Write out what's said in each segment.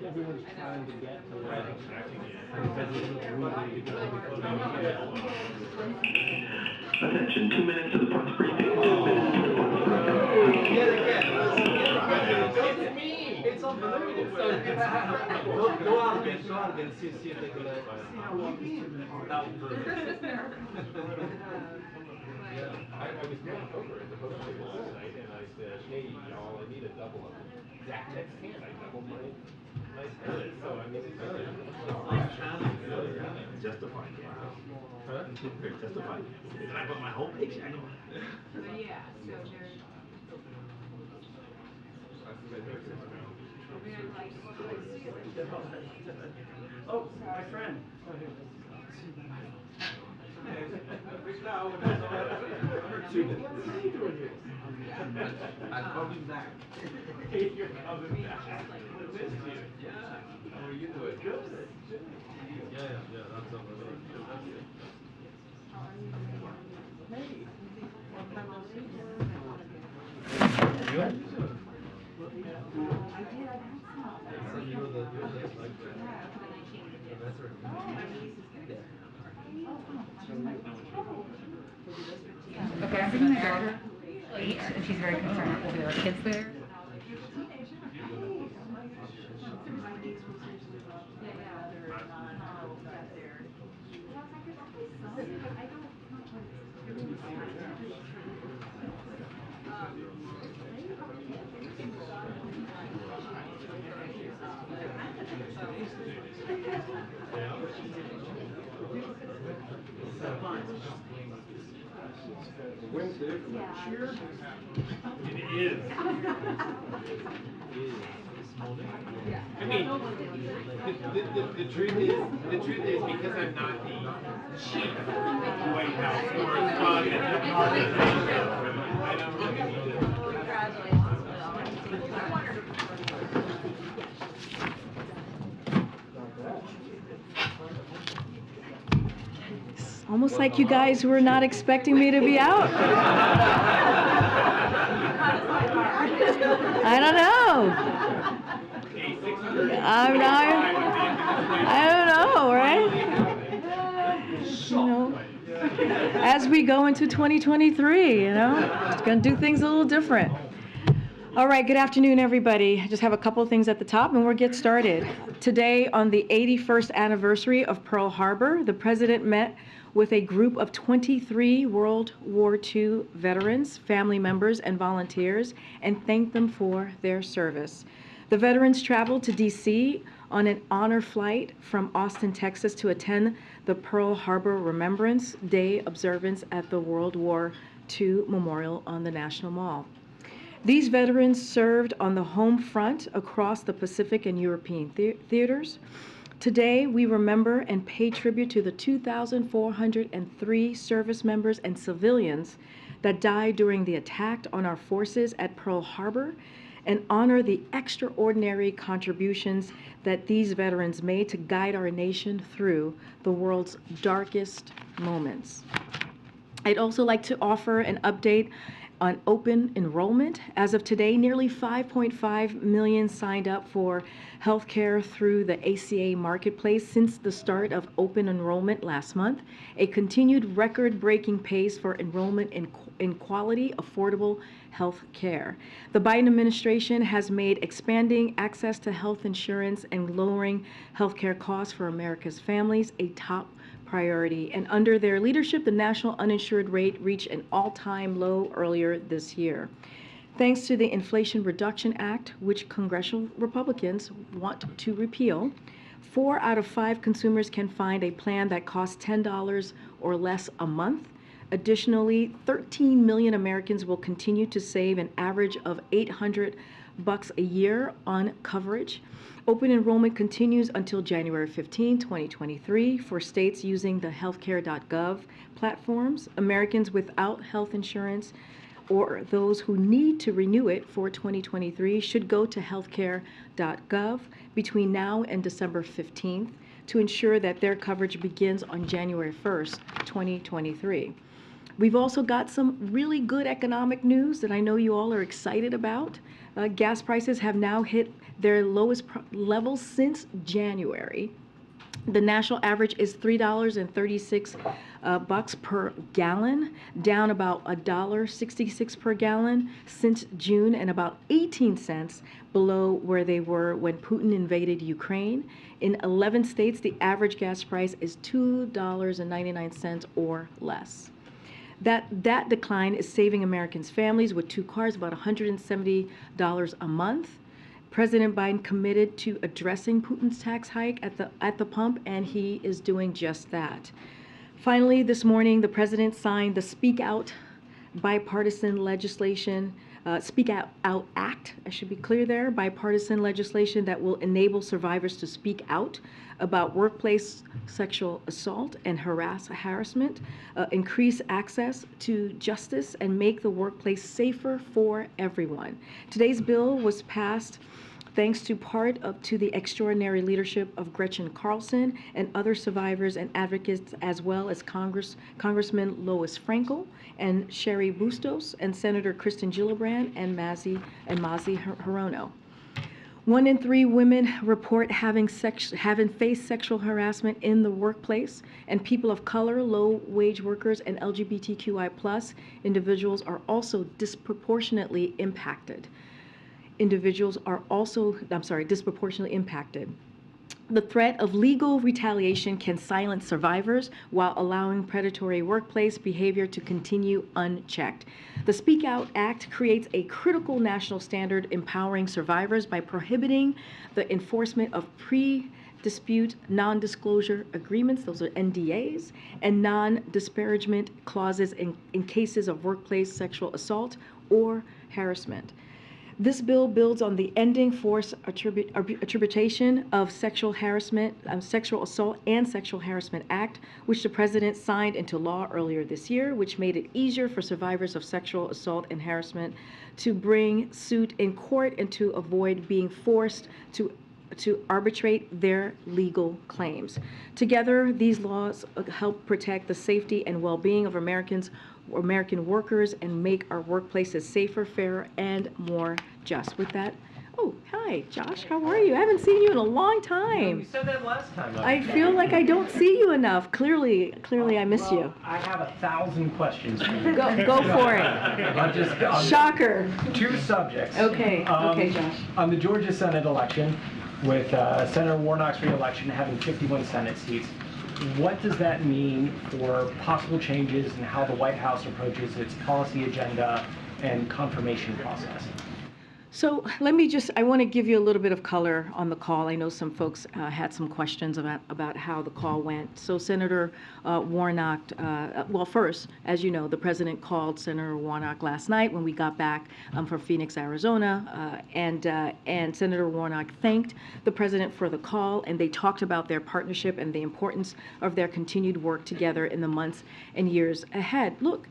Everyone's trying to get to Attention, 2 minutes to the press briefing, 2 minutes to the press briefing. It's unbelievable. Go out again, see if they can see how long this 2 minutes I was going over at the post table last night and I said, hey, y'all, I need a double of them. That next hand, I doubled my tennis. So I mean, it's Justified, yeah. huh? Very justified. Did I put my whole paycheck on it? Yeah, so there's. Oh, my friend. I'm coming back. You're coming back. Yeah. How are you doing? Good. Yeah, that's over there. Hey, long time no see. Okay, I'm bringing my daughter late, and she's very concerned we'll be our kids there. Wednesday from cheer. It is. I mean, the truth is because I'm not the chief White House correspondent, I don't really need to. Almost like you guys were not expecting me to be out. I don't know. I don't know, right? You know, as we go into 2023, you know, it's going to do things a little different. All right, good afternoon, everybody. I just have a couple of things at the top, and we'll get started. Today, on the 81st anniversary of Pearl Harbor, the President met with a group of 23 World War II veterans, family members, and volunteers, and thanked them for their service. The veterans traveled to D.C. on an honor flight from Austin, Texas, to attend the Pearl Harbor Remembrance Day observance at the World War II Memorial on the National Mall. These veterans served on the home front across the Pacific and European theaters. Today, we remember and pay tribute to the 2,403 service members and civilians that died during the attack on our forces at Pearl Harbor, and honor the extraordinary contributions that these veterans made to guide our nation through the world's darkest moments. I'd also like to offer an update on open enrollment. As of today, nearly 5.5 million signed up for healthcare through the ACA marketplace since the start of open enrollment last month, a continued record-breaking pace for enrollment in quality, affordable health care. The Biden administration has made expanding access to health insurance and lowering healthcare costs for America's families a top priority, and under their leadership, the national uninsured rate reached an all-time low earlier this year. Thanks to the Inflation Reduction Act, which congressional Republicans want to repeal, 4 out of 5 consumers can find a plan that costs $10 or less a month. Additionally, 13 million Americans will continue to save an average of $800 a year on coverage. Open enrollment continues until January 15, 2023 for states using the healthcare.gov platforms. Americans without health insurance or those who need to renew it for 2023 should go to healthcare.gov between now and December 15th to ensure that their coverage begins on January 1st, 2023. We've also got some really good economic news that I know you all are excited about. Gas prices have now hit their lowest levels since January. The national average is $3.36 bucks per gallon, down about $1.66 per gallon since June, and about 18 cents below where they were when Putin invaded Ukraine. In 11 states, the average gas price is $2.99 or less. That decline is saving Americans' families with 2 cars about $170 a month. President Biden committed to addressing Putin's tax hike at the pump, and he is doing just that. Finally, this morning, the president signed the Speak Out bipartisan legislation, Speak Out Act, I should be clear there, bipartisan legislation that will enable survivors to speak out about workplace sexual assault and harassment, increase access to justice, and make the workplace safer for everyone. Today's bill was passed thanks to to the extraordinary leadership of Gretchen Carlson and other survivors and advocates, as well as Congressman Lois Frankel and Sherry Bustos and Senator Kristen Gillibrand and Mazi Hirono. 1 in 3 women report having faced sexual harassment in the workplace, and people of color, low-wage workers, and LGBTQI+ individuals are also disproportionately impacted. Disproportionately impacted. The threat of legal retaliation can silence survivors while allowing predatory workplace behavior to continue unchecked. The Speak Out Act creates a critical national standard empowering survivors by prohibiting the enforcement of pre-dispute non-disclosure agreements, those are NDAs, and non-disparagement clauses in cases of workplace sexual assault or harassment. This bill builds on the Ending Forced Attribution of Sexual Harassment, Sexual Assault and Sexual Harassment Act, which the President signed into law earlier this year, which made it easier for survivors of sexual assault and harassment to bring suit in court and to avoid being forced to arbitrate their legal claims. Together, these laws help protect the safety and well-being of American workers and make our workplaces safer, fairer, and more just. With that, oh, hi, Josh, how are you? I haven't seen you in a long time. You said that last time. I feel like I don't see you enough. Clearly I miss you. I have 1,000 questions for you. Go for it. On Shocker. 2 subjects. Okay, Josh. On the Georgia Senate election, with Senator Warnock's re-election having 51 Senate seats, what does that mean for possible changes in how the White House approaches its policy agenda and confirmation process? So I want to give you a little bit of color on the call. I know some folks had some questions about how the call went. So Senator Warnock, well, first, as you know, the President called Senator Warnock last night when we got back from Phoenix, Arizona, and Senator Warnock thanked the President for the call, and they talked about their partnership and the importance of their continued work together in the months and years ahead. Look,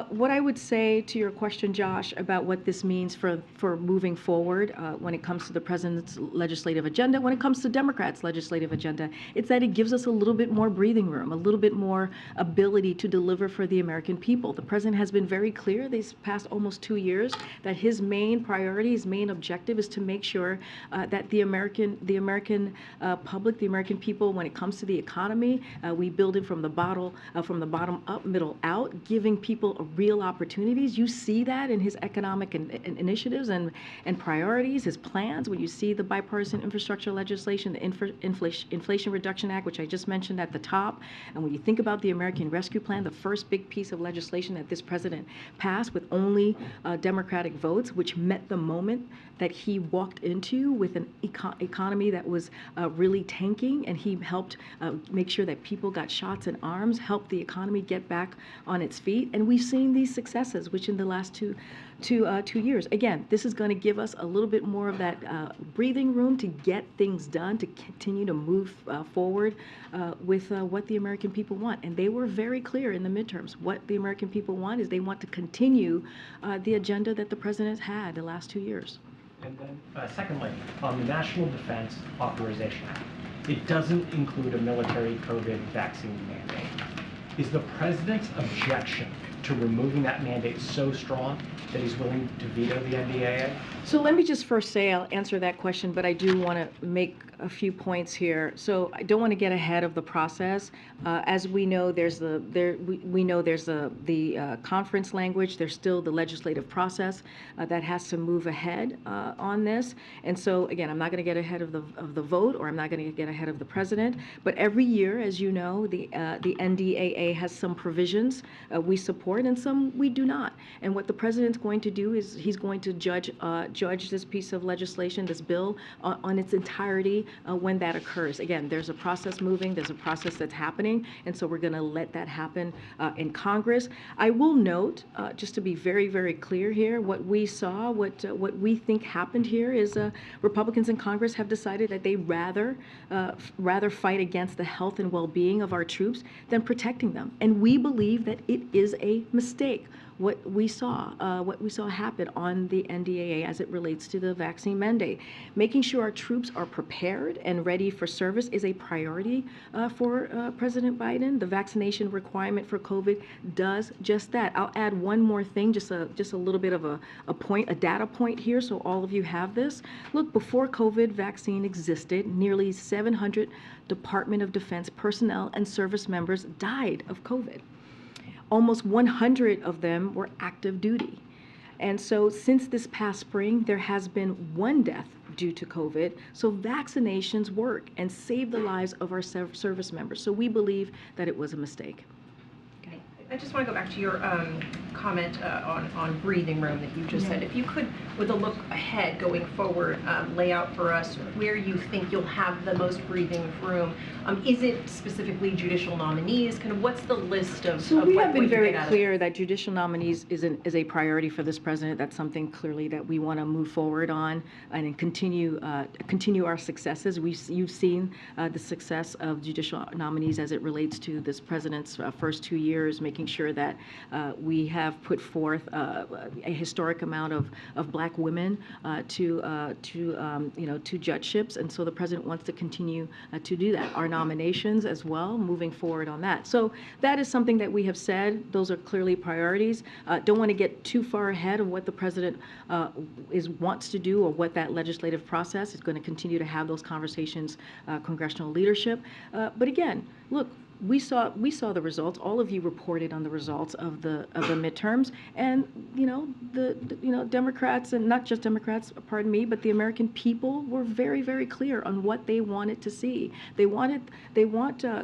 what I would say to your question, Josh, about what this means for moving forward when it comes to the President's legislative agenda, when it comes to Democrats' legislative agenda, it's that it gives us a little bit more breathing room, a little bit more ability to deliver for the American people. The President has been very clear these past almost 2 years that his main priority, his main objective is to make sure that the American public, the American people, when it comes to the economy, we build it from the bottom up, middle out, giving people real opportunities. You see that in his economic initiatives and priorities, his plans. When you see the bipartisan infrastructure legislation, the Inflation Reduction Act, which I just mentioned at the top, and when you think about the American Rescue Plan, the first big piece of legislation that this president passed with only Democratic votes, which met the moment that he walked into with an economy that was really tanking, and he helped make sure that people got shots in arms, helped the economy get back on its feet. And we we've seen these successes, which in the last two years. Again, this is going to give us a little bit more of that breathing room to get things done, to continue to move forward with what the American people want. And they were very clear in the midterms. What the American people want is they want to continue the agenda that the president had the last 2 years. And then, secondly, on the National Defense Authorization Act, it doesn't include a military COVID vaccine mandate. Is the president's objection to removing that mandate so strong that he's willing to veto the NDAA? So let me just first say, I'll answer that question, but I do want to make a few points here. So I don't want to get ahead of the process. As we know, there's the conference language. There's still the legislative process that has to move ahead on this. And so again, I'm not going to get ahead of the vote, or I'm not going to get ahead of the president. But every year, as you know, the NDAA has some provisions we support and some we do not. And what the president's going to do is he's going to judge this piece of legislation, this bill, on its entirety when that occurs. Again, there's a process moving, there's a process that's happening, and so we're going to let that happen in Congress. I will note, just to be very, very clear here, what we saw, what we think happened here is Republicans in Congress have decided that they rather fight against the health and well-being of our troops than protecting them. And we believe that it is a mistake. What we saw happen on the NDAA as it relates to the vaccine mandate. Making sure our troops are prepared and ready for service is a priority for President Biden. The vaccination requirement for COVID does just that. I'll add one more thing, just a little bit of a data point here, so all of you have this. Look, before COVID vaccine existed, nearly 700 Department of Defense personnel and service members died of COVID. Almost 100 of them were active duty. And so since this past spring, there has been one death due to COVID. So vaccinations work and save the lives of our service members. So we believe that it was a mistake. I just want to go back to your comment on breathing room that you just said. If you could, with a look ahead going forward, lay out for us where you think you'll have the most breathing room. Is it specifically judicial nominees? Kind of what's the list of So we have been what very clear that judicial nominees is a priority for this president. That's something clearly that we want to move forward on and continue our successes. You've seen the success of judicial nominees as it relates to this president's first 2 years, making sure that we have put forth a historic amount of black women to judgeships, and so the president wants to continue to do that. Our nominations as well, moving forward on that. So that is something that we have said. Those are clearly priorities. Don't want to get too far ahead of what the president wants to do or what that legislative process is going to continue to have those conversations, congressional leadership. But again, look, we saw the results. All of you reported on the results of the midterms, and the Democrats, and not just Democrats, pardon me, but the American people were very, very clear on what they wanted to see. They want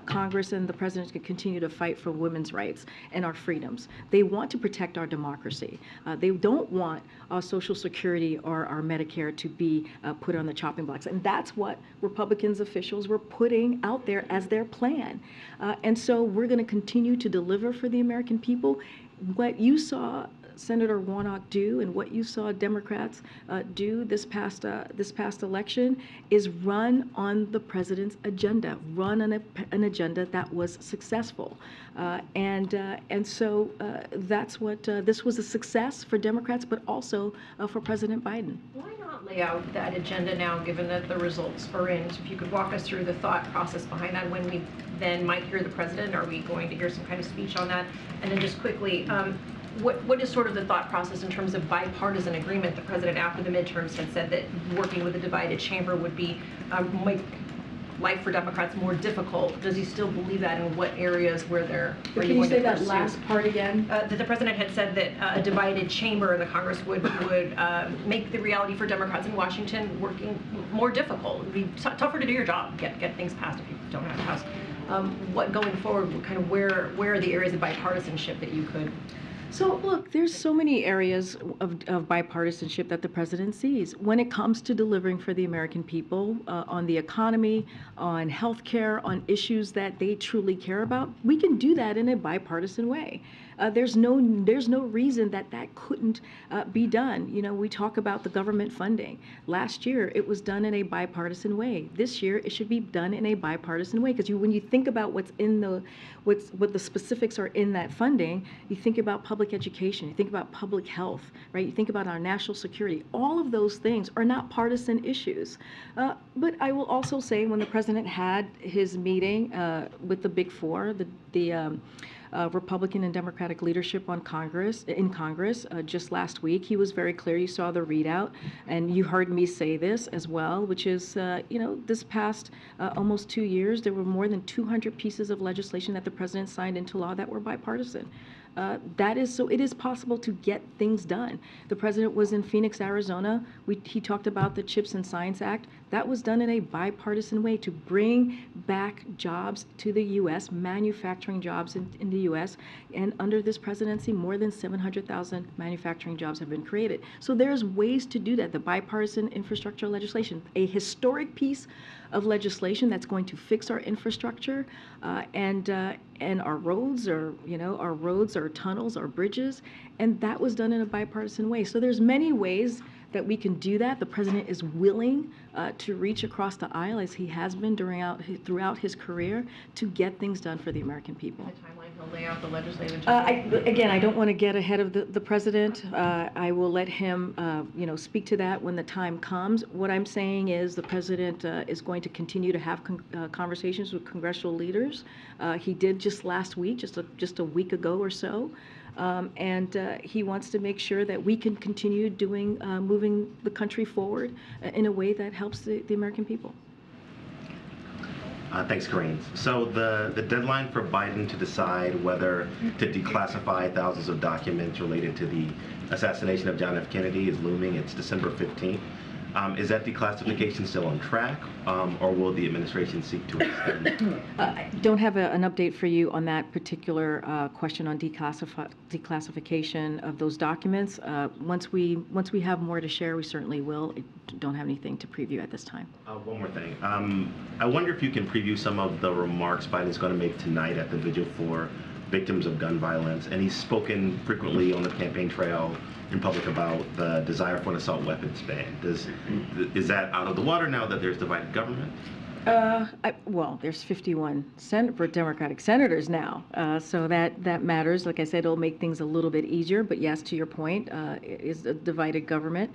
Congress and the president to continue to fight for women's rights and our freedoms. They want to protect our democracy. They don't want our Social Security or our Medicare to be put on the chopping blocks, and that's what Republicans officials were putting out there as their plan. And so we're going to continue to deliver for the American people. What you saw Senator Warnock do and what you saw Democrats do this past election is run on the president's agenda, run on an agenda that was successful. And so that's what this was a success for Democrats, but also for President Biden. Why not lay out that agenda now, given that the results are in? So if you could walk us through the thought process behind that, when we then might hear the president, are we going to hear some kind of speech on that? And then just quickly, what is sort of the thought process in terms of bipartisan agreement? The president, after the midterms, had said that working with a divided chamber would be make life for Democrats more difficult. Does he still believe that, and what areas where they're? Can you say that last part again? That the president had said that a divided chamber in the Congress would make the reality for Democrats in Washington working more difficult. It would be tougher to do your job, get things passed if you don't have a House. What going forward, kind of where are the areas of bipartisanship that you could? So look, there's so many areas of bipartisanship that the president sees when it comes to delivering for the American people on the economy, on health care, on issues that they truly care about. We can do that in a bipartisan way. there's no reason that couldn't be done. You know, we talk about the government funding. Last year, it was done in a bipartisan way. This year, it should be done in a bipartisan way, because when you think about what the specifics are in that funding, you think about public education, you think about public health, right? You think about our national security. All of those things are not partisan issues. But I will also say, when the president had his meeting with the Big Four, the Republican and Democratic leadership in Congress just last week, he was very clear. You saw the readout, and you heard me say this as well, which is, this past almost 2 years, there were more than 200 pieces of legislation that the president signed into law that were bipartisan. So it is possible to get things done. The president was in Phoenix, Arizona. He talked about the CHIPS and Science Act. That was done in a bipartisan way to bring back jobs to the U.S., manufacturing jobs in the U.S. And under this presidency, more than 700,000 manufacturing jobs have been created. So there's ways to do that. The bipartisan infrastructure legislation, a historic piece of legislation that's going to fix our infrastructure and our roads, our tunnels, our bridges, and that was done in a bipartisan way. So there's many ways that we can do that. The president is willing to reach across the aisle, as he has been throughout his career, to get things done for the American people. The timeline he'll lay out the legislative agenda. Again, I don't want to get ahead of the president. I will let him, speak to that when the time comes. What I'm saying is the president is going to continue to have conversations with congressional leaders. He did just last week, just a week ago or so. And he wants to make sure that we can continue moving the country forward in a way that helps the American people. Thanks, Karine. So the deadline for Biden to decide whether to declassify thousands of documents related to the assassination of John F. Kennedy is looming. It's December 15th. Is that declassification still on track, or will the administration seek to extend? I don't have an update for you on that particular question on declassification of those documents. Once we have more to share, we certainly will. I don't have anything to preview at this time. One more thing. I wonder if you can preview some of the remarks Biden's going to make tonight at the vigil for victims of gun violence. And he's spoken frequently on the campaign trail in public about the desire for an assault weapons ban. Is that out of the water now that there's divided government? There's 51 Democratic senators now, so that matters. Like I said, it'll make things a little bit easier. But yes, to your point, it is a divided government.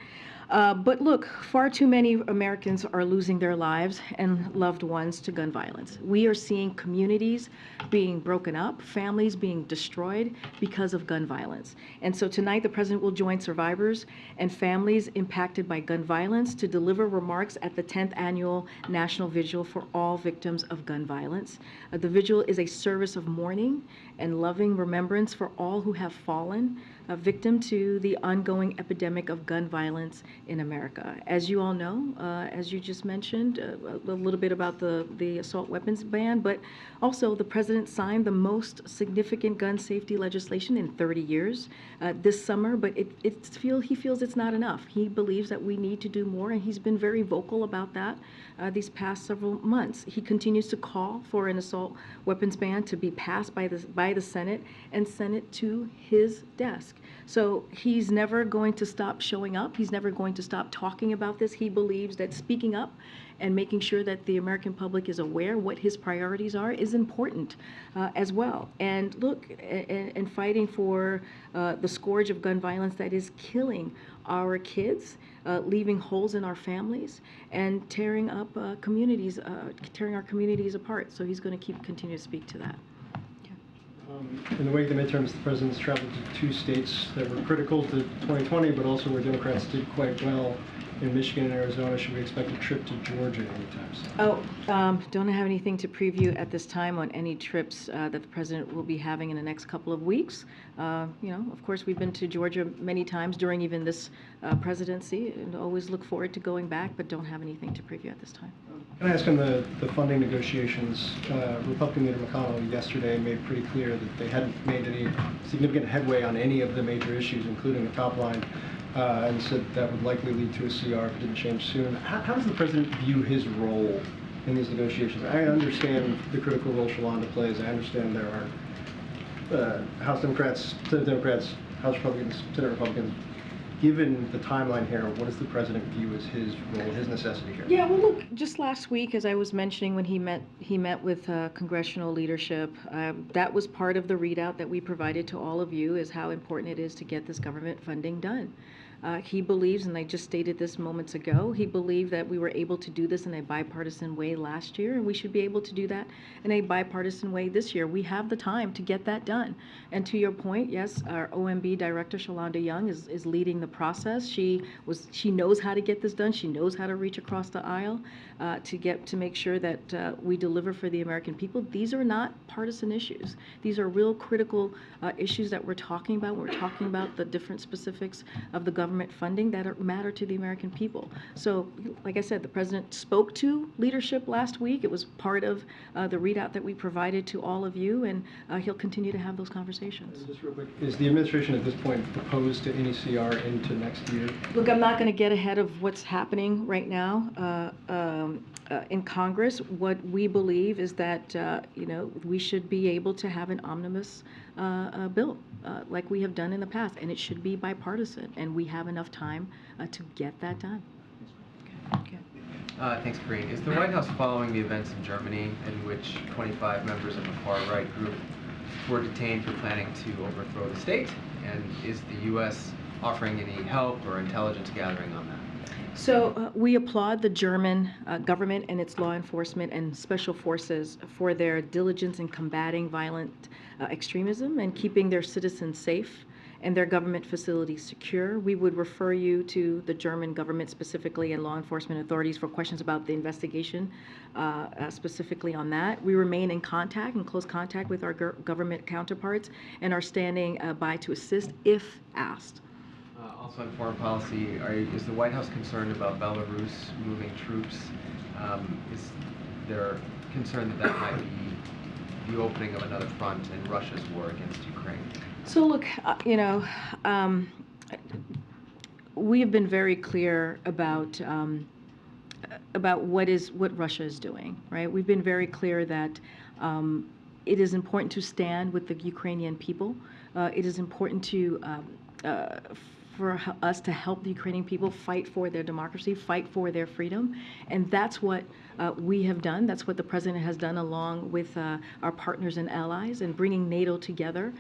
But look, far too many Americans are losing their lives and loved ones to gun violence. We are seeing communities being broken up, families being destroyed because of gun violence. And so tonight, the president will join survivors and families impacted by gun violence to deliver remarks at the 10th annual National Vigil for all victims of gun violence. The vigil is a service of mourning and loving remembrance for all who have fallen victim to the ongoing epidemic of gun violence in America. As you all know, as you just mentioned, a little bit about the assault weapons ban, but also the president signed the most significant gun safety legislation in 30 years this summer, but he feels it's not enough. He believes that we need to do more, and he's been very vocal about that these past several months. He continues to call for an assault weapons ban to be passed by the Senate and send it to his desk. So he's never going to stop showing up. He's never going to stop talking about this. He believes that speaking up and making sure that the American public is aware what his priorities are is important as well. And look, and fighting for the scourge of gun violence that is killing our kids, leaving holes in our families, and tearing up communities, tearing our communities apart. So he's going to continue to speak to that. In the wake of the midterms, the president's traveled to 2 states that were critical to 2020, but also where Democrats did quite well, in Michigan and Arizona. Should we expect a trip to Georgia anytime soon? Don't have anything to preview at this time on any trips that the president will be having in the next couple of weeks. Of course, we've been to Georgia many times during even this presidency, and always look forward to going back, but don't have anything to preview at this time. Can I ask on the funding negotiations? Republican leader McConnell yesterday made pretty clear that they hadn't made any significant headway on any of the major issues, including the top line, and said that would likely lead to a CR if it didn't change soon. How does the president view his role in these negotiations? I understand the critical role Shalonda plays. I understand there are House Democrats, Senate Democrats, House Republicans, Senate Republicans, given the timeline here, what does the president view as his role, his necessity here? Yeah, well, look, just last week, as I was mentioning, when he met with congressional leadership, that was part of the readout that we provided to all of you, is how important it is to get this government funding done. He believes, and I just stated this moments ago, he believed that we were able to do this in a bipartisan way last year, and we should be able to do that in a bipartisan way this year. We have the time to get that done. And to your point, yes, our OMB Director, Shalonda Young, is leading the process. She knows how to get this done. She knows how to reach across the aisle to make sure that we deliver for the American people. These are not partisan issues. These are real critical issues that we're talking about. We're talking about the different specifics of the government funding that matter to the American people. So, like I said, the president spoke to leadership last week. It was part of the readout that we provided to all of you, and he'll continue to have those conversations. Just real quick, is the administration at this point opposed to any CR into next year? Look, I'm not going to get ahead of what's happening right now in Congress. What we believe is that we should be able to have an omnibus bill like we have done in the past, and it should be bipartisan, and we have enough time to get that done. Okay. Thanks, Karine. Is the White House following the events in Germany in which 25 members of the far-right group were detained for planning to overthrow the state? And is the U.S. offering any help or intelligence gathering on that? So we applaud the German government and its law enforcement and special forces for their diligence in combating violent extremism and keeping their citizens safe and their government facilities secure. We would refer you to the German government specifically and law enforcement authorities for questions about the investigation specifically on that. We remain in close contact with our government counterparts and are standing by to assist if asked. Also on foreign policy, is the White House concerned about Belarus moving troops? Is there concern that might be the opening of another front in Russia's war against Ukraine? So look, we have been very clear about what Russia is doing, right? We've been very clear that it is important to stand with the Ukrainian people. It is important for us to help the Ukrainian people fight for their democracy, fight for their freedom. And that's what we have done. That's what the president has done along with our partners and allies and bringing NATO together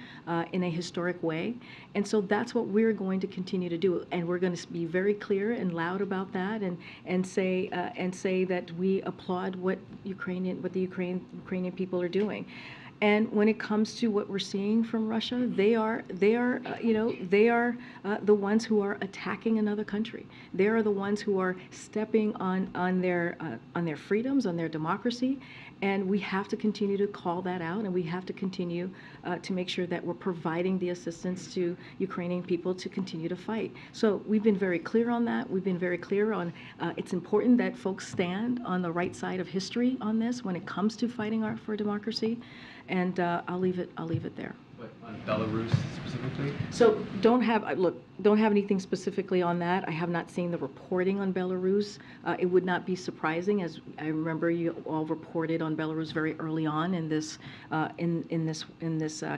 in a historic way. And so that's what we're going to continue to do. And we're going to be very clear and loud about that and say that we applaud what the Ukrainian people are doing. And when it comes to what we're seeing from Russia, they are the ones who are attacking another country. They are the ones who are stepping on their freedoms, on their democracy, and we have to continue to call that out, and we have to continue to make sure that we're providing the assistance to Ukrainian people to continue to fight. So we've been very clear on that. We've been very clear on it's important that folks stand on the right side of history on this when it comes to fighting for democracy. And I'll leave it there. But on Belarus specifically? So don't have anything specifically on that. I have not seen the reporting on Belarus. It would not be surprising, as I remember you all reported on Belarus very early on in this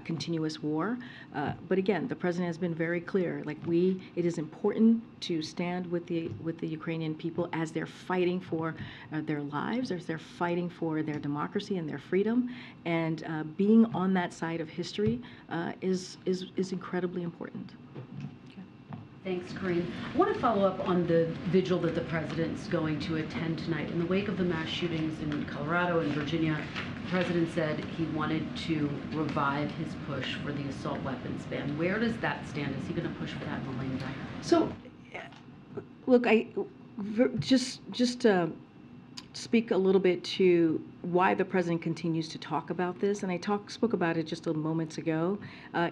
continuous war. But again, the president has been very clear. It is important to stand with the Ukrainian people as they're fighting for their lives, as they're fighting for their democracy and their freedom, and being on that side of history is incredibly important. Thanks, Karine. I want to follow up on the vigil that the president's going to attend tonight. In the wake of the mass shootings in Colorado and Virginia, the president said he wanted to revive his push for the assault weapons ban. Where does that stand? Is he going to push for that in the lane back? So, look, just speak a little bit to why the president continues to talk about this, and I spoke about it just a moments ago.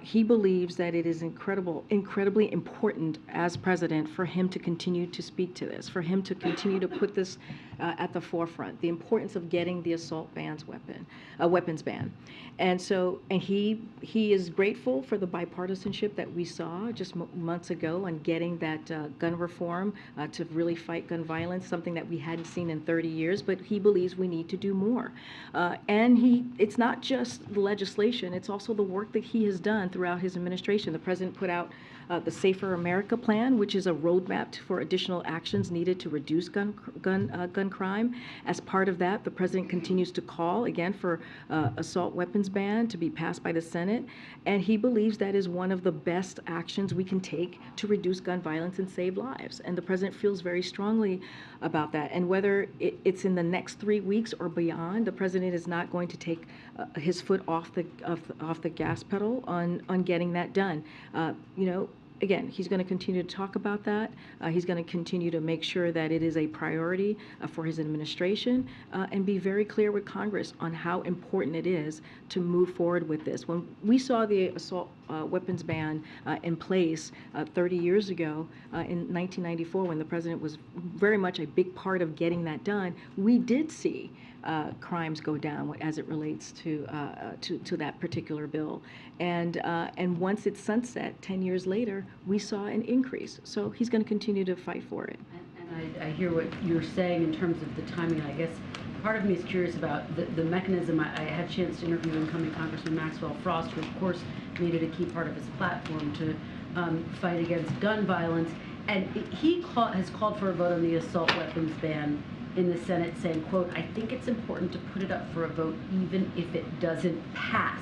He believes that it is incredibly important as president for him to continue to speak to this, for him to continue to put this at the forefront, the importance of getting the assault weapons ban. And he is grateful for the bipartisanship that we saw just months ago on getting that gun reform to really fight gun violence, something that we hadn't seen in 30 years. years, but he believes we need to do more. It's not just the legislation, it's also the work that he has done throughout his administration. The president put out the Safer America Plan, which is a roadmap for additional actions needed to reduce gun crime. As part of that, the president continues to call again for assault weapons ban to be passed by the Senate, and he believes that is one of the best actions we can take to reduce gun violence and save lives. And the president feels very strongly about that. And whether it's in the next 3 weeks or beyond, the president is not going to take his foot off the gas pedal on getting that done. Again, he's going to continue to talk about that. He's going to continue to make sure that it is a priority for his administration and be very clear with Congress on how important it is to move forward with this. When we saw the assault weapons ban in place 30 years ago in 1994, when the president was very much a big part of getting that done, we did see crimes go down as it relates to that particular bill. And once it's sunset, 10 years later, we saw an increase. So he's going to continue to fight for it. And I hear what you're saying in terms of the timing. I guess part of me is curious about the mechanism. I had a chance to interview incoming Congressman Maxwell Frost, who of course made it a key part of his platform to fight against gun violence. And he has called for a vote on the assault weapons ban in the Senate, saying, quote, "I think it's important to put it up for a vote even if it doesn't pass,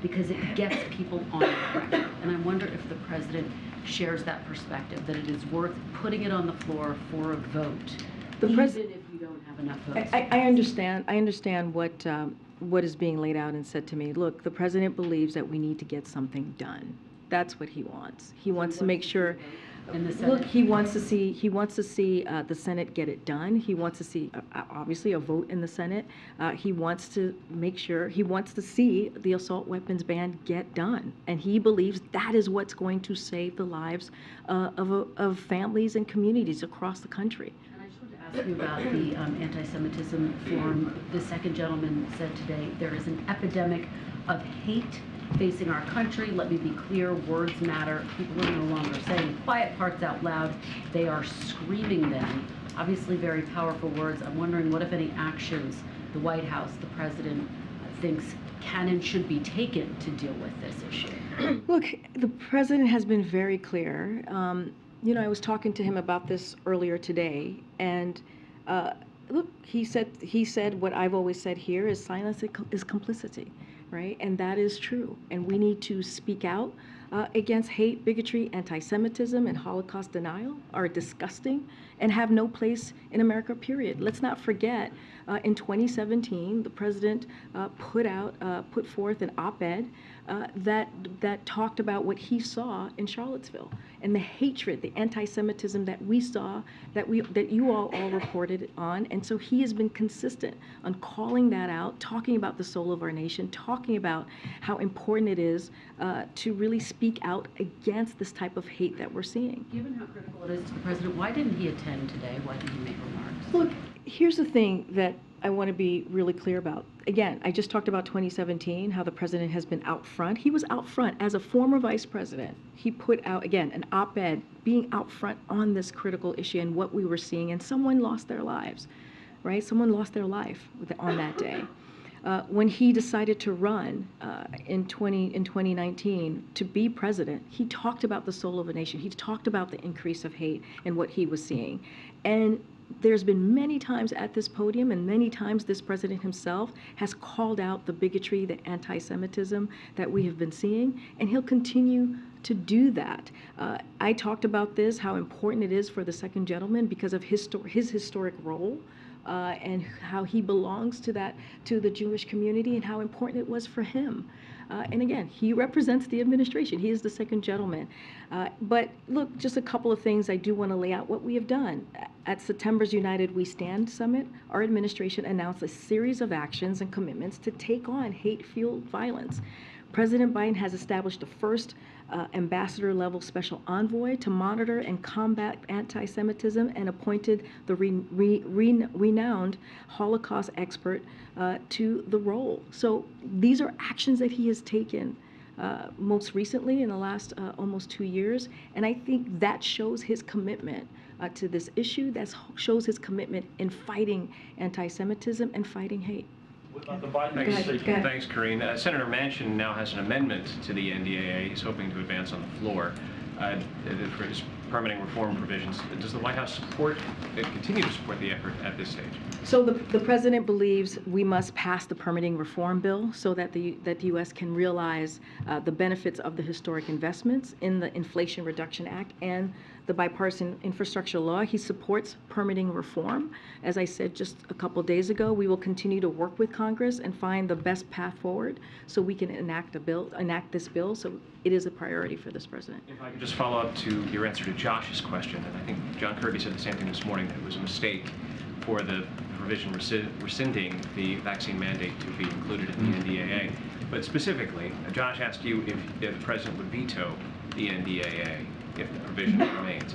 because it gets people on the record." And I wonder if the president shares that perspective, that it is worth putting it on the floor for a vote, even if you don't have enough votes. I understand what is being laid out and said to me. Look, the president believes that we need to get something done. That's what he wants. He wants to make sure. In the Senate? Look, he wants to see the Senate get it done. He wants to see obviously a vote in the Senate. He wants to make sure, he wants to see the assault weapons ban get done, and he believes that is what's going to save the lives of families and communities across the country. And I just wanted to ask you about the anti-Semitism forum. The second gentleman said today there is an epidemic of hate facing our country. Let me be clear, words matter. People are no longer saying quiet parts out loud. They are screaming them. Obviously very powerful words. I'm wondering what, if any, actions the White House, the president, thinks can and should be taken to deal with this issue. Look, the president has been very clear. I was talking to him about this earlier today, and look, he said what I've always said here is silence is complicity. Right? And that is true. And we need to speak out against hate, bigotry, anti-Semitism, and Holocaust denial are disgusting and have no place in America, period. Let's not forget, in 2017, the president put forth an op-ed that talked about what he saw in Charlottesville and the hatred, the anti-Semitism that we saw, that you all reported on. And so he has been consistent on calling that out, talking about the soul of our nation, talking about how important it is to really speak out against this type of hate that we're seeing. Given how critical it is to the president, why didn't he attend today? Why didn't he make remarks? Look, here's the thing that I want to be really clear about. Again, I just talked about 2017, how the president has been out front. He was out front as a former vice president. He put out, again, an op-ed being out front on this critical issue and what we were seeing, and someone lost their lives, right? Someone lost their life on that day. When he decided to run in 2019 to be president, he talked about the soul of a nation. He talked about the increase of hate and what he was seeing. And there's been many times at this podium, and many times this president himself has called out the bigotry, the anti-Semitism that we have been seeing, and he'll continue to do that. I talked about this, how important it is for the second gentleman because of his historic role. And how he belongs to the Jewish community, and how important it was for him. And again, he represents the administration. He is the second gentleman. But look, just a couple of things I do want to lay out what we have done. At September's United We Stand Summit, our administration announced a series of actions and commitments to take on hate-fueled violence. President Biden has established the first ambassador-level special envoy to monitor and combat anti-Semitism, and appointed the renowned Holocaust expert to the role. So these are actions that he has taken most recently in the last almost 2 years. And I think that shows his commitment to this issue. That shows his commitment in fighting anti-Semitism and fighting hate. What about the Biden? Thanks, Karine. Senator Manchin now has an amendment to the NDAA he's hoping to advance on the floor for his permitting reform provisions. Does the White House continue to support the effort at this stage? So the president believes we must pass the permitting reform bill so that the U.S. can realize the benefits of the historic investments in the Inflation Reduction Act and the bipartisan infrastructure law. He supports permitting reform. As I said just a couple days ago, we will continue to work with Congress and find the best path forward so we can enact this bill. So it is a priority for this president. If I could just follow up to your answer to Josh's question, and I think John Kirby said the same thing this morning, that it was a mistake for the provision rescinding the vaccine mandate to be included in the NDAA. But specifically, Josh asked you if the president would veto the NDAA if the provision remains.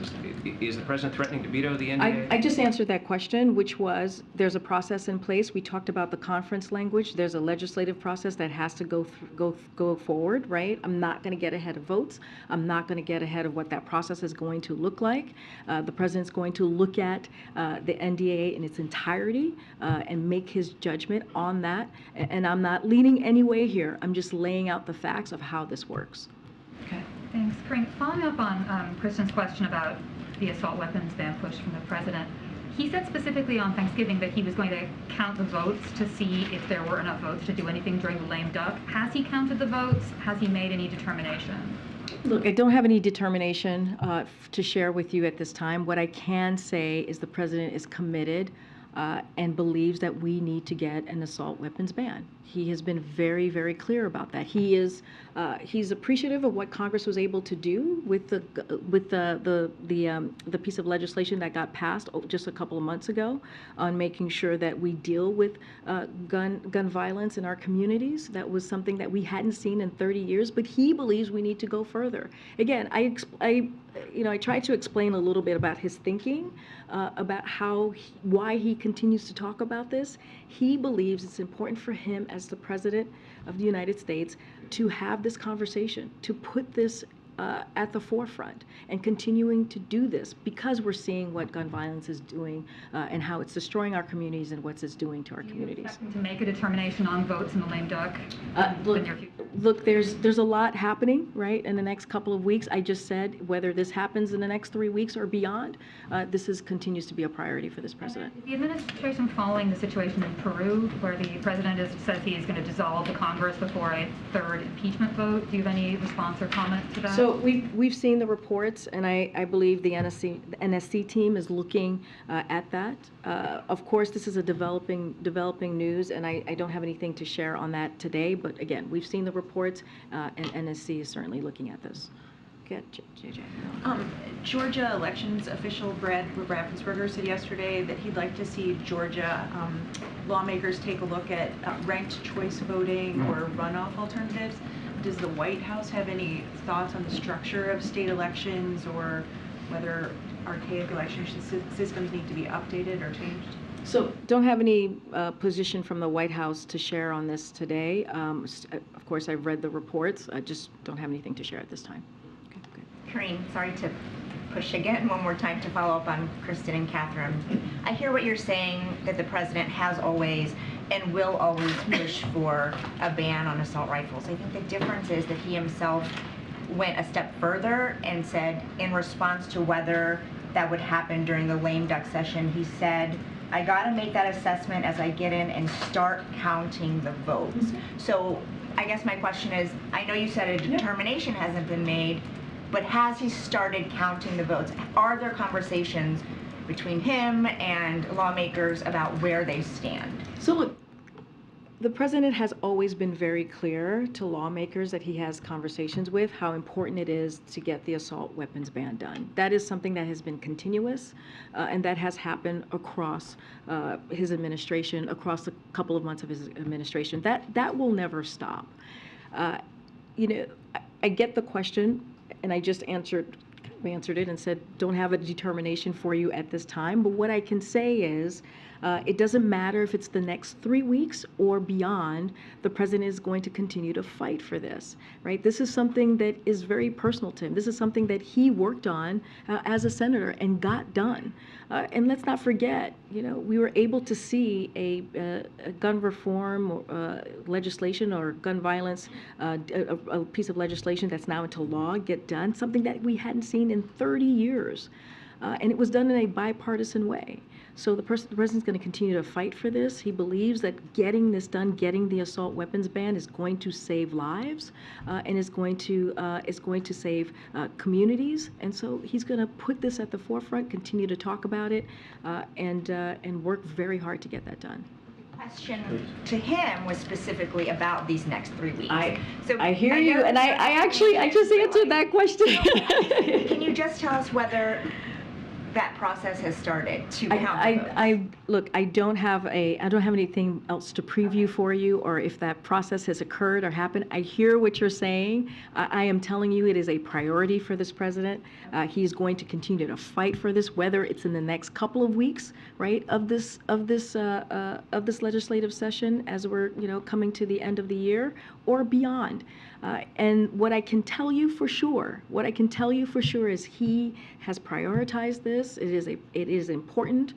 Is the president threatening to veto the NDAA? I just answered that question, which was there's a process in place. We talked about the conference language. There's a legislative process that has to go forward, right? I'm not going to get ahead of votes. I'm not going to get ahead of what that process is going to look like. The president's going to look at the NDAA in its entirety and make his judgment on that. And I'm not leaning any way here. I'm just laying out the facts of how this works. Okay. Thanks, Karine. Following up on Kristen's question about the assault weapons ban push from the president, he said specifically on Thanksgiving that he was going to count the votes to see if there were enough votes to do anything during the lame duck. Has he counted the votes? Has he made any determination? Look, I don't have any determination to share with you at this time. What I can say is the president is committed and believes that we need to get an assault weapons ban. He has been very, very clear about that. He's appreciative of what Congress was able to do with the piece of legislation that got passed just a couple of months ago on making sure that we deal with gun violence in our communities. That was something that we hadn't seen in 30 years, but he believes we need to go further. Again, I tried to explain a little bit about his thinking, about why he continues to talk about this. He believes it's important for him as the president of the United States to have this conversation, to put this at the forefront and continuing to do this because we're seeing what gun violence is doing and how it's destroying our communities and what it's doing to our communities. To make a determination on votes in the lame duck? Look, there's a lot happening, right, in the next couple of weeks. I just said whether this happens in the next 3 weeks or beyond, this continues to be a priority for this president. Is the administration following the situation in Peru where the president says he is going to dissolve the Congress before a third impeachment vote? Do you have any response or comment to that? So we've seen the reports, and I believe the NSC team is looking at that. Of course, this is a developing news, and I don't have anything to share on that today. But again, we've seen the reports, and NSC is certainly looking at this. Okay, JJ. Georgia elections official Brad Raffensperger said yesterday that he'd like to see Georgia lawmakers take a look at ranked choice voting or runoff alternatives. Does the White House have any thoughts on the structure of state elections or whether archaic election systems need to be updated or changed? So don't have any position from the White House to share on this today. Of course, I've read the reports. I just don't have anything to share at this time. Okay. Karine, sorry to push again one more time to follow up on Kristen and Catherine. I hear what you're saying, that the president has always and will always push for a ban on assault rifles. I think the difference is that he himself went a step further and said, in response to whether that would happen during the lame duck session, he said, I gotta make that assessment as I get in and start counting the votes. So I guess my question is, I know you said a determination hasn't been made, but has he started counting the votes? Are there conversations between him and lawmakers about where they stand? So look, the president has always been very clear to lawmakers that he has conversations with how important it is to get the assault weapons ban done. That is something that has been continuous, and that has happened across his administration, across a couple of months of his administration. That will never stop. I get the question, and I just answered answered it and said, don't have a determination for you at this time. But what I can say is, it doesn't matter if it's the next 3 weeks or beyond, the president is going to continue to fight for this, right? This is something that is very personal to him. This is something that he worked on as a senator and got done. And let's not forget, we were able to see a gun reform legislation or gun violence, a piece of legislation that's now into law get done, something that we hadn't seen in 30 years. And it was done in a bipartisan way. So the president's going to continue to fight for this. He believes that getting this done, getting the assault weapons ban, is going to save lives and is going to save communities. And so he's going to put this at the forefront, continue to talk about it, and work very hard to get that done. Question to him was specifically about these next 3 weeks. I hear you, and I just answered that question. Can you just tell us whether that process has started to count the votes? Look, I don't have anything else to preview for you, or if that process has occurred or happened. I hear what you're saying. I am telling you, it is a priority for this president. He's going to continue to fight for this, whether it's in the next couple of weeks, right, of this legislative session, as we're coming to the end of the year, or beyond. And what I can tell you for sure is he has prioritized this. It is important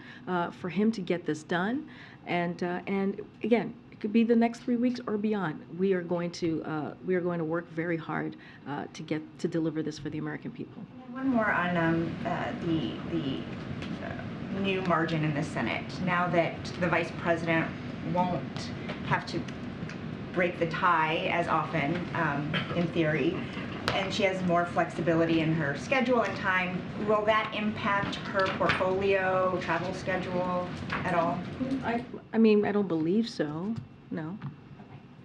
for him to get this done, and again, it could be the next 3 weeks or beyond. We are going to work very hard to deliver this for the American people. One more on the new margin in the Senate. Now that the vice president won't have to break the tie as often, in theory, and she has more flexibility in her schedule and time, will that impact her portfolio, travel schedule at all? I mean, I don't believe so, no.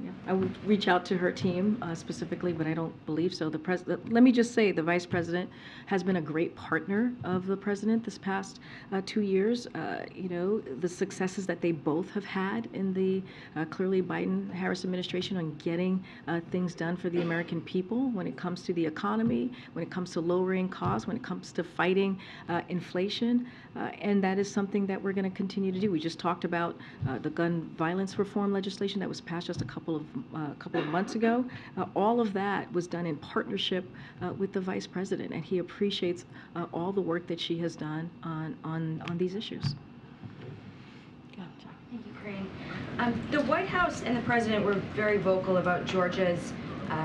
Yeah, I would reach out to her team specifically, but I don't believe so. Let me just say, the vice president has been a great partner of the president this past 2 years. The successes that they both have had in the clearly Biden-Harris administration on getting things done for the American people when it comes to the economy, when it comes to lowering costs, when it comes to fighting inflation, and that is something that we're going to continue to do. We just talked about the gun violence reform legislation that was passed just a couple of months ago. All of that was done in partnership with the vice president, and he appreciates all the work that she has done on these issues. Thank you, Karine. The White House and the president were very vocal about Georgia's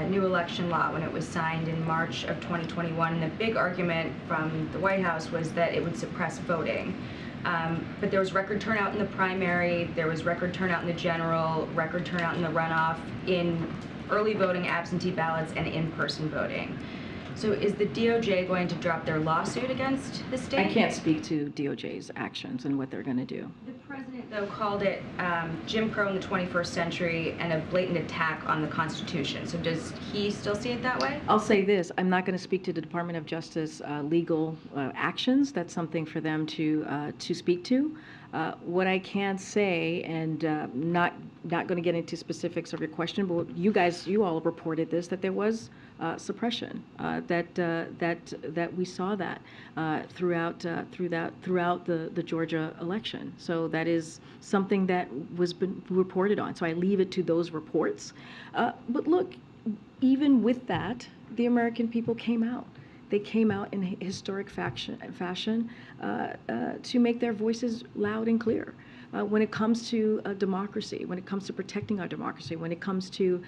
new election law when it was signed in March of 2021. And the big argument from the White House was that it would suppress voting. But there was record turnout in the primary, there was record turnout in the general, record turnout in the runoff, in early voting, absentee ballots, and in-person voting. So is the DOJ going to drop their lawsuit against the state? I can't speak to DOJ's actions and what they're going to do. The president, though, called it Jim Crow in the 21st century and a blatant attack on the Constitution. So does he still see it that way? I'll say this. I'm not going to speak to the Department of Justice legal actions. That's something for them to speak to. What I can say, and not going to get into specifics of your question, but you all reported this, that there was suppression, that we saw that throughout the Georgia election. So that is something that was been reported on. So I leave it to those reports. But look, even with that, the American people came out. They came out in historic fashion to make their voices loud and clear. When it comes to democracy, when it comes to protecting our democracy, when it comes to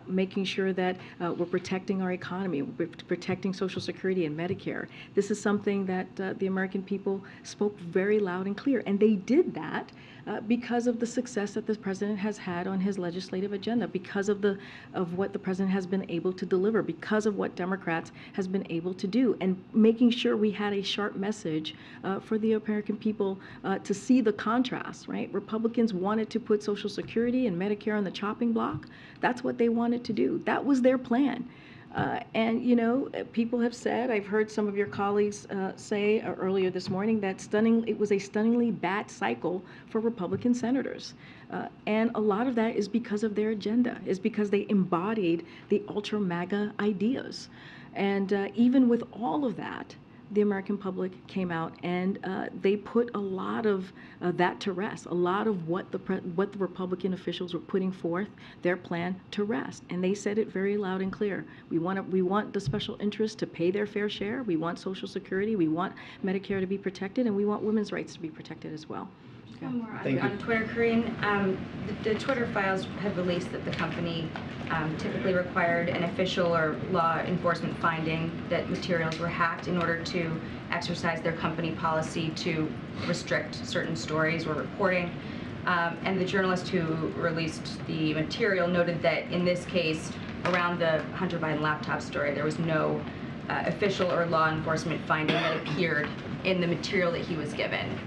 making sure that we're protecting our economy, we're protecting Social Security and Medicare. This is something that the American people spoke very loud and clear. And they did that because of the success that the president has had on his legislative agenda, because of what the president has been able to deliver, because of what Democrats has been able to do, and making sure we had a sharp message for the American people to see the contrast, right? Republicans wanted to put Social Security and Medicare on the chopping block. That's what they wanted to do. That was their plan. And people have said, I've heard some of your colleagues say earlier this morning that it was a stunningly bad cycle for Republican senators. And a lot of that is because of their agenda, is because they embodied the ultra MAGA ideas. And even with all of that, the American public came out and they put a lot of that to rest, a lot of what the Republican officials were putting forth, their plan to rest. And they said it very loud and clear. We want the special interests to pay their fair share. We want Social Security. We want Medicare to be protected, and we want women's rights to be protected as well. One more on Twitter, Karine. The Twitter files have released that the company typically required an official or law enforcement finding that materials were hacked in order to exercise their company policy to restrict certain stories or reporting. And the journalist who released the material noted that in this case, around the Hunter Biden laptop story, there was no official or law enforcement finding that appeared in the material that he was given.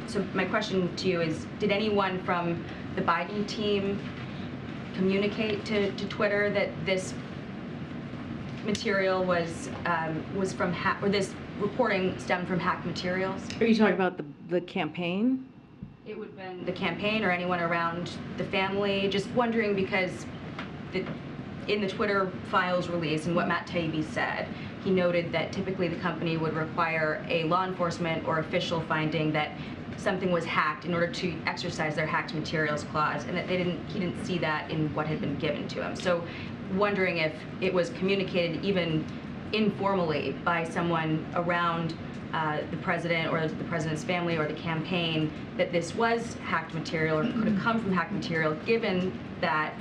So my question to you is, did anyone from the Biden team communicate to Twitter that this material was from or this reporting stemmed from hacked materials? Are you talking about the campaign? It would have been the campaign or anyone around the family. Just wondering because in the Twitter files release and what Matt Taibbi said, he noted that typically the company would require a law enforcement or official finding that something was hacked in order to exercise their hacked materials clause, and that he didn't see that in what had been given to him. So wondering if it was communicated even informally by someone around the president or the president's family or the campaign that this was hacked material or could have come from hacked material, given that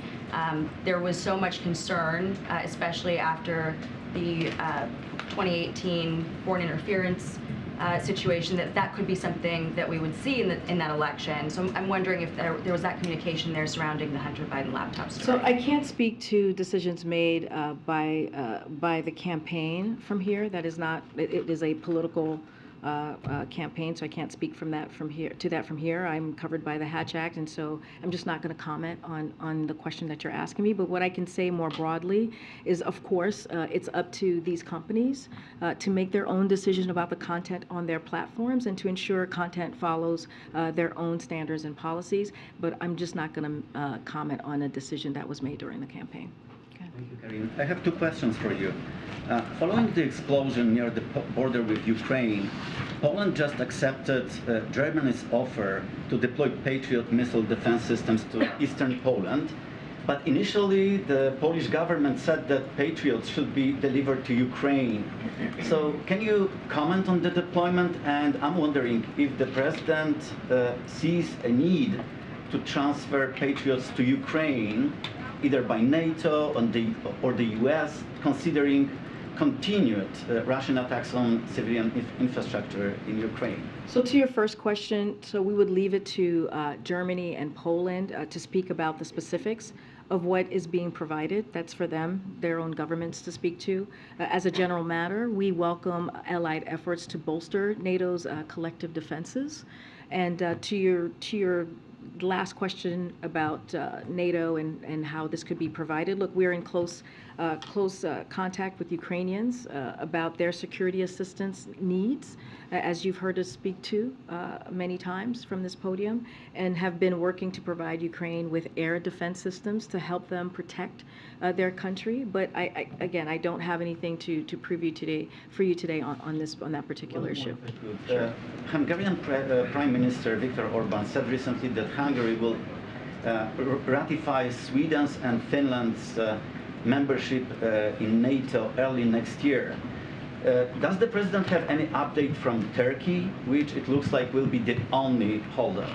there was so much concern, especially after the 2018 foreign interference situation, that could be something that we would see in that election. So I'm wondering if there was that communication there surrounding the Hunter Biden laptop story. So I can't speak to decisions made by the campaign from here. That is not. It is a political campaign, so I can't speak from that from here. I'm covered by the Hatch Act, and so I'm just not going to comment on the question that you're asking me. But what I can say more broadly is, of course, it's up to these companies to make their own decision about the content on their platforms and to ensure content follows their own standards and policies. But I'm just not going to comment on a decision that was made during the campaign. Thank you, Karine. I have two questions for you. Following the explosion near the border with Ukraine, Poland just accepted Germany's offer to deploy Patriot missile defense systems to eastern Poland. But initially, the Polish government said that Patriots should be delivered to Ukraine. So can you comment on the deployment? And I'm wondering if the president sees a need to transfer Patriots to Ukraine, either by NATO or the US, considering continued Russian attacks on civilian infrastructure in Ukraine. So to your first question, so we would leave it to Germany and Poland to speak about the specifics of what is being provided. That's for them, their own governments to speak to. As a general matter, we welcome allied efforts to bolster NATO's collective defenses. And to your last question about NATO and how this could be provided. Look, we're in close contact with Ukrainians about their security assistance needs, as you've heard us speak to many times from this podium, and have been working to provide Ukraine with air defense systems to help them protect their country. But again, I don't have anything to preview today for you today on that particular issue. Hungarian Prime Minister Viktor Orban said recently that Hungary will ratify Sweden's and Finland's membership in NATO early next year. Does the president have any update from Turkey, which it looks like will be the only holdout?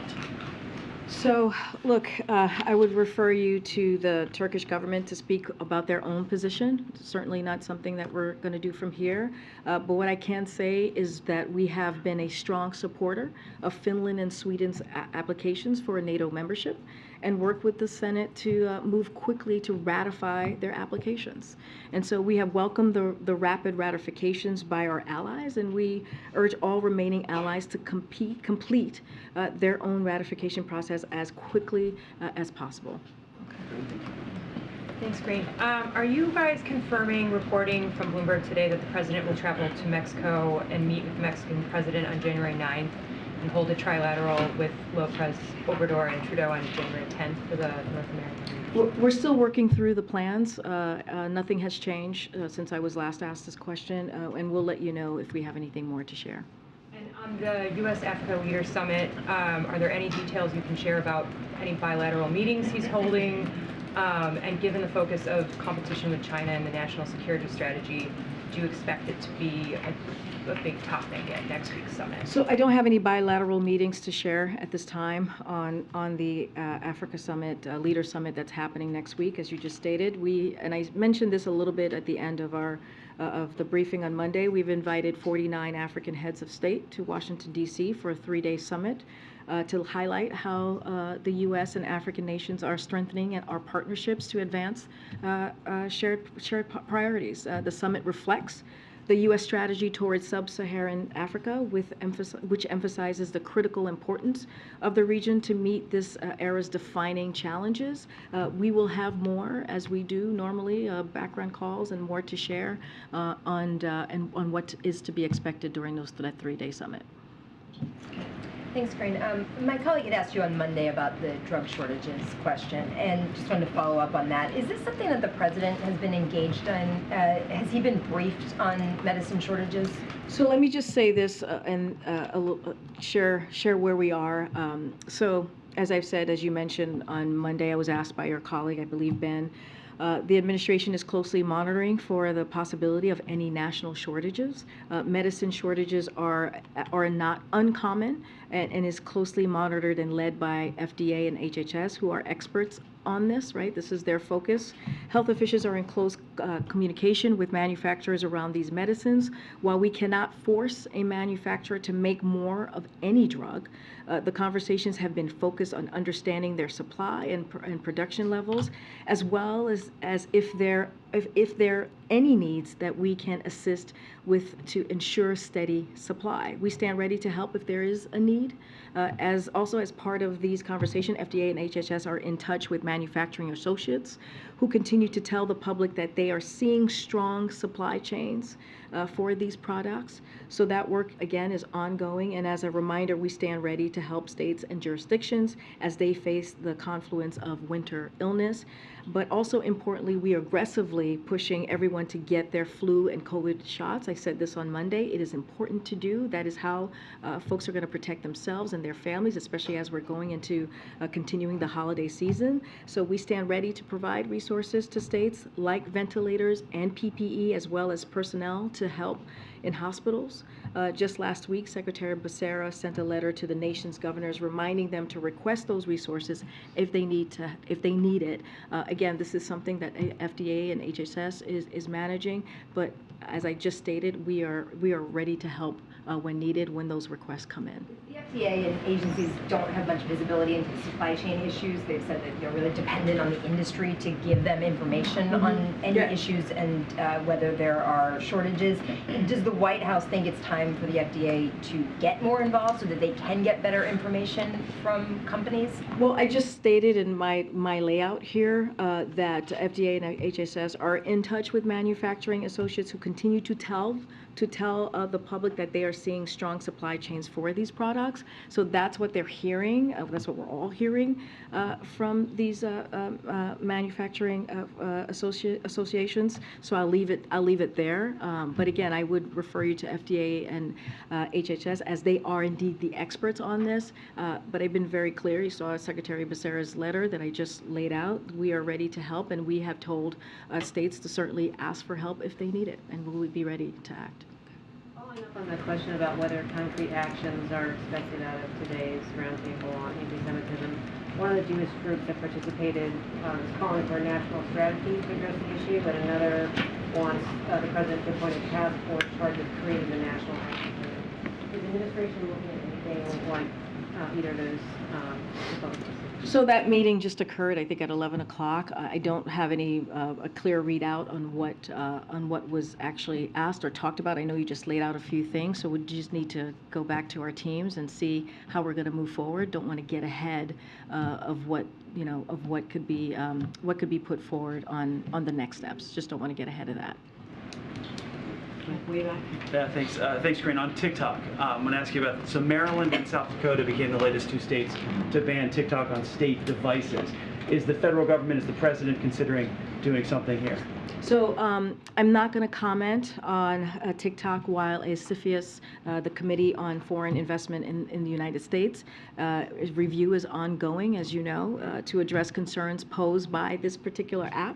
So, look, I would refer you to the Turkish government to speak about their own position. It's certainly not something that we're going to do from here. But what I can say is that we have been a strong supporter of Finland and Sweden's applications for a NATO membership and work with the Senate to move quickly to ratify their applications. And so we have welcomed the rapid ratifications by our allies, and we urge all remaining allies to complete their own ratification process as quickly as possible. Thanks, Karine. Are you guys confirming reporting from Bloomberg today that the president will travel to Mexico and meet with the Mexican president on January 9th? and hold a trilateral with Lopez, Obrador, and Trudeau on January 10th for the North American. We're still working through the plans. Nothing has changed since I was last asked this question, and we'll let you know if we have anything more to share. And on the U.S.-Africa Leaders Summit, are there any details you can share about any bilateral meetings he's holding? And given the focus of competition with China and the national security strategy, do you expect it to be a big topic at next week's summit? So I don't have any bilateral meetings to share at this time on the Africa Summit, Leader Summit that's happening next week, as you just stated. And I mentioned this a little bit at the end of our of the briefing on Monday. We've invited 49 African heads of state to Washington, D.C. for a 3-day summit to highlight how the U.S. and African nations are strengthening our partnerships to advance shared priorities. The summit reflects the U.S. strategy towards sub-Saharan Africa, which emphasizes the critical importance of the region to meet this era's defining challenges. We will have more, as we do normally, background calls and more to share on what is to be expected during that 3-day summit. Thanks, Karine. My colleague had asked you on Monday about the drug shortages question, and just wanted to follow up on that. Is this something that the president has been engaged in? Has he been briefed on medicine shortages? So let me just say this and share where we are. So as I've said, as you mentioned on Monday, I was asked by your colleague, I believe Ben, the administration is closely monitoring for the possibility of any national shortages. Medicine shortages are not uncommon and is closely monitored and led by FDA and HHS, who are experts on this, right? This is their focus. Health officials are in close communication with manufacturers around these medicines. While we cannot force a manufacturer to make more of any drug, the conversations have been focused on understanding their supply and production levels, as well as if there are any needs that we can assist with to ensure steady supply. We stand ready to help if there is a need. As part of these conversations, FDA and HHS are in touch with manufacturing associates who continue to tell the public that they are seeing strong supply chains for these products. So that work, again, is ongoing. And as a reminder, we stand ready to help states and jurisdictions as they face the confluence of winter illness. But also importantly, we are aggressively pushing everyone to get their flu and COVID shots. I said this on Monday. It is important to do. That is how folks are going to protect themselves and their families, especially as we're going into continuing the holiday season. So we stand ready to provide resources to states like ventilators and PPE, as well as personnel to help in hospitals. Just last week, Secretary Becerra sent a letter to the nation's governors reminding them to request those resources if they need it. Again, this is something that FDA and HHS is managing, but as I just stated, we are ready to help when needed, when those requests come in. The FDA and agencies don't have much visibility into supply chain issues. They've said that they're really dependent on the industry to give them information on any issues and whether there are shortages. Does the White House think it's time for the FDA to get more involved so that they can get better information from companies? Well, I just stated in my layout here that FDA and HHS are in touch with manufacturing associates who continue to tell the public that they are seeing strong supply chains for these products. So that's what they're hearing. That's what we're all hearing from these manufacturing associations. So I'll leave it there. But again, I would refer you to FDA and HHS, as they are indeed the experts on this. But I've been very clear. You saw Secretary Becerra's letter that I just laid out. We are ready to help, and we have told states to certainly ask for help if they need it, and we will be ready to act. Following up on the question about whether concrete actions are expected out of today's roundtable on anti-Semitism, one of the Jewish groups that participated is calling for a national strategy to address the issue, but another wants the president to appoint a task force charged with creating the national action plan. Is the administration looking at anything like either of those proposals? So that meeting just occurred, I think, at 11 o'clock. I don't have any a clear readout on what was actually asked or talked about. I know you just laid out a few things, so we just need to go back to our teams and see how we're going to move forward. Don't want to get ahead of what could be put forward on the next steps. Just don't want to get ahead of that. Way back. Yeah, thanks, Karine. On TikTok, I'm going to ask you about, so Maryland and South Dakota became the latest 2 states to ban TikTok on state devices. Is the federal government, is the president considering doing something here? So I'm not going to comment on TikTok while a CFIUS, the Committee on Foreign Investment in the United States, review is ongoing, as you know, to address concerns posed by this particular app.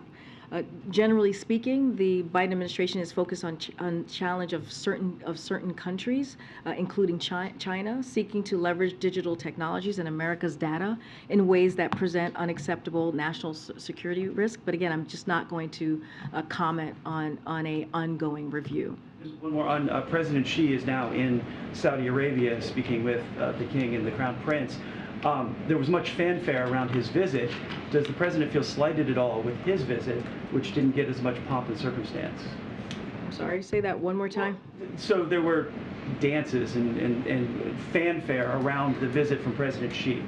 Generally speaking, the Biden administration is focused on challenge of certain countries, including China, seeking to leverage digital technologies and America's data in ways that present unacceptable national security risk. But again, I'm just not going to comment on a ongoing review. One more on President Xi is now in Saudi Arabia speaking with the king and the crown prince. There was much fanfare around his visit. Does the president feel slighted at all with his visit, which didn't get as much pomp and circumstance? I'm sorry, say that one more time. So there were dances and fanfare around the visit from President Xi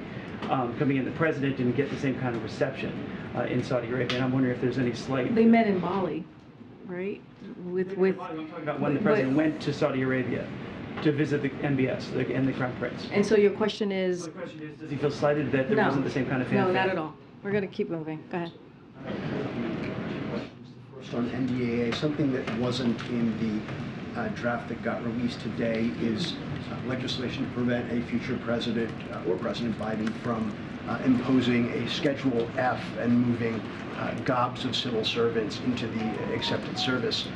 coming in. The president didn't get the same kind of reception in Saudi Arabia, and I'm wondering if there's any slight. They met in Bali, right? I'm talking about when the president went to Saudi Arabia to visit the MBS and the Crown Prince. And so your question is? The question is, does he feel slighted that there wasn't the same kind of fanfare? No, not at all. We're going to keep moving. Go ahead. First on NDAA, something that wasn't in the draft that got released today is legislation to prevent a future president or President Biden from imposing a Schedule F and moving gobs of civil servants into the accepted service.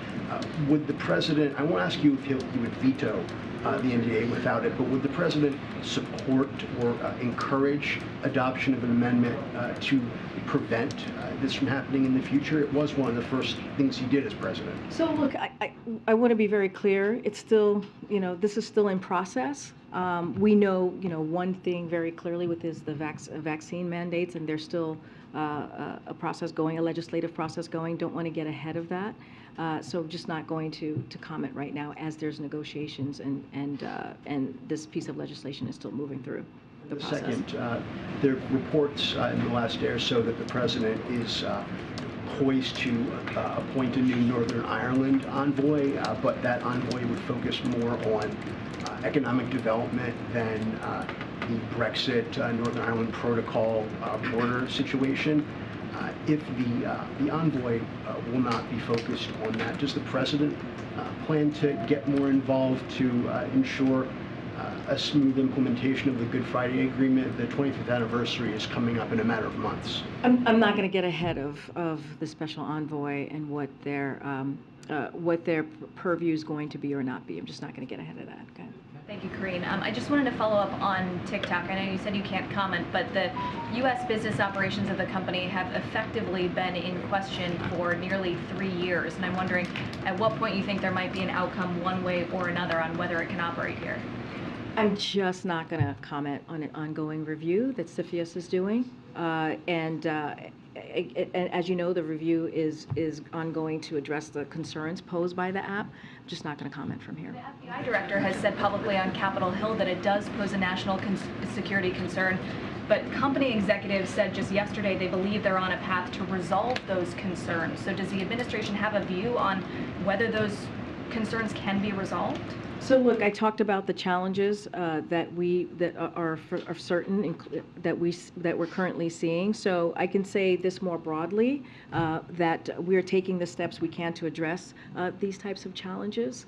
Would the president, I won't ask you if he would veto the NDA without it, but would the president support or encourage adoption of an amendment to prevent this from happening in the future? It was one of the first things he did as president. So look, I want to be very clear. It's still, this is still in process. We know, one thing very clearly with is the vaccine mandates, and there's still a process going, a legislative process going. Don't want to get ahead of that. So just not going to comment right now as there's negotiations and this piece of legislation is still moving through the process. Second, there are reports in the last day or so that the president is poised to appoint a new Northern Ireland envoy, but that envoy would focus more on economic development than the Brexit Northern Ireland Protocol border situation. If the envoy will not be focused on that, does the president plan to get more involved to ensure a smooth implementation of the Good Friday Agreement? The 25th anniversary is coming up in a matter of months. I'm not going to get ahead of the special envoy and what their purview is going to be or not be. I'm just not going to get ahead of that. Okay. Thank you, Karine. I just wanted to follow up on TikTok. I know you said you can't comment, but the U.S. business operations of the company have effectively been in question for nearly 3 years. And I'm wondering at what point you think there might be an outcome one way or another on whether it can operate here. I'm just not going to comment on an ongoing review that CFIUS is doing. And as you know, the review is ongoing to address the concerns posed by the app. I'm just not going to comment from here. The FBI director has said publicly on Capitol Hill that it does pose a national security concern, but company executives said just yesterday they believe they're on a path to resolve those concerns. So does the administration have a view on whether those concerns can be resolved? So look, I talked about the challenges that are certain that we're currently seeing. So I can say this more broadly, that we're taking the steps we can to address these types of challenges.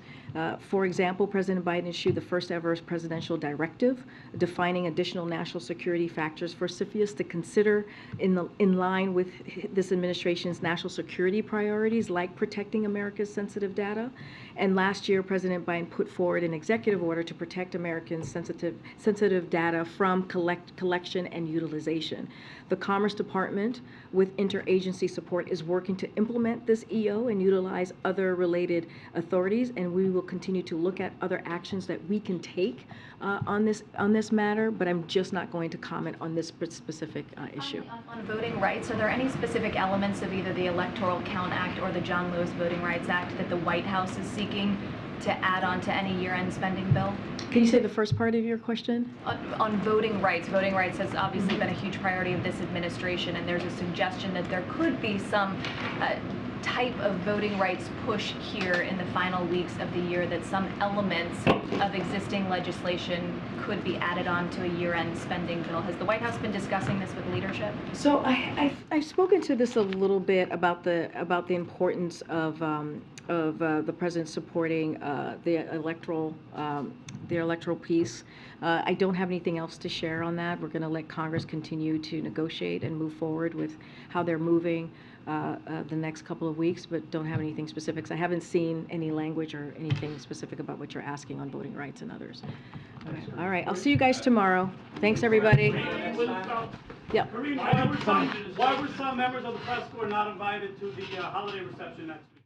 For example, President Biden issued the first ever presidential directive defining additional national security factors for CFIUS to consider in line with this administration's national security priorities, like protecting America's sensitive data. And last year, President Biden put forward an executive order to protect Americans' sensitive data from collection and utilization. The Commerce Department, with interagency support, is working to implement this EO and utilize other related authorities, and we will continue to look at other actions that we can take on this matter, but I'm just not going to comment on this specific issue. On voting rights, are there any specific elements of either the Electoral Count Act or the John Lewis Voting Rights Act that the White House is seeking to add on to any year-end spending bill? Can you say the first part of your question? On voting rights. Voting rights has obviously been a huge priority of this administration, and there's a suggestion that there could be some type of voting rights push here in the final weeks of the year, that some elements of existing legislation could be added on to a year-end spending bill? Has the White House been discussing this with leadership? So I've spoken to this a little bit about the importance of the president supporting the electoral piece. I don't have anything else to share on that. We're going to let Congress continue to negotiate and move forward with how they're moving the next couple of weeks, but don't have anything specifics. I haven't seen any language or anything specific about what you're asking on voting rights and others. Okay. All right, I'll see you guys tomorrow. Thanks, everybody. Yeah. Karine, why were some members of the press corps not invited to the holiday reception next week?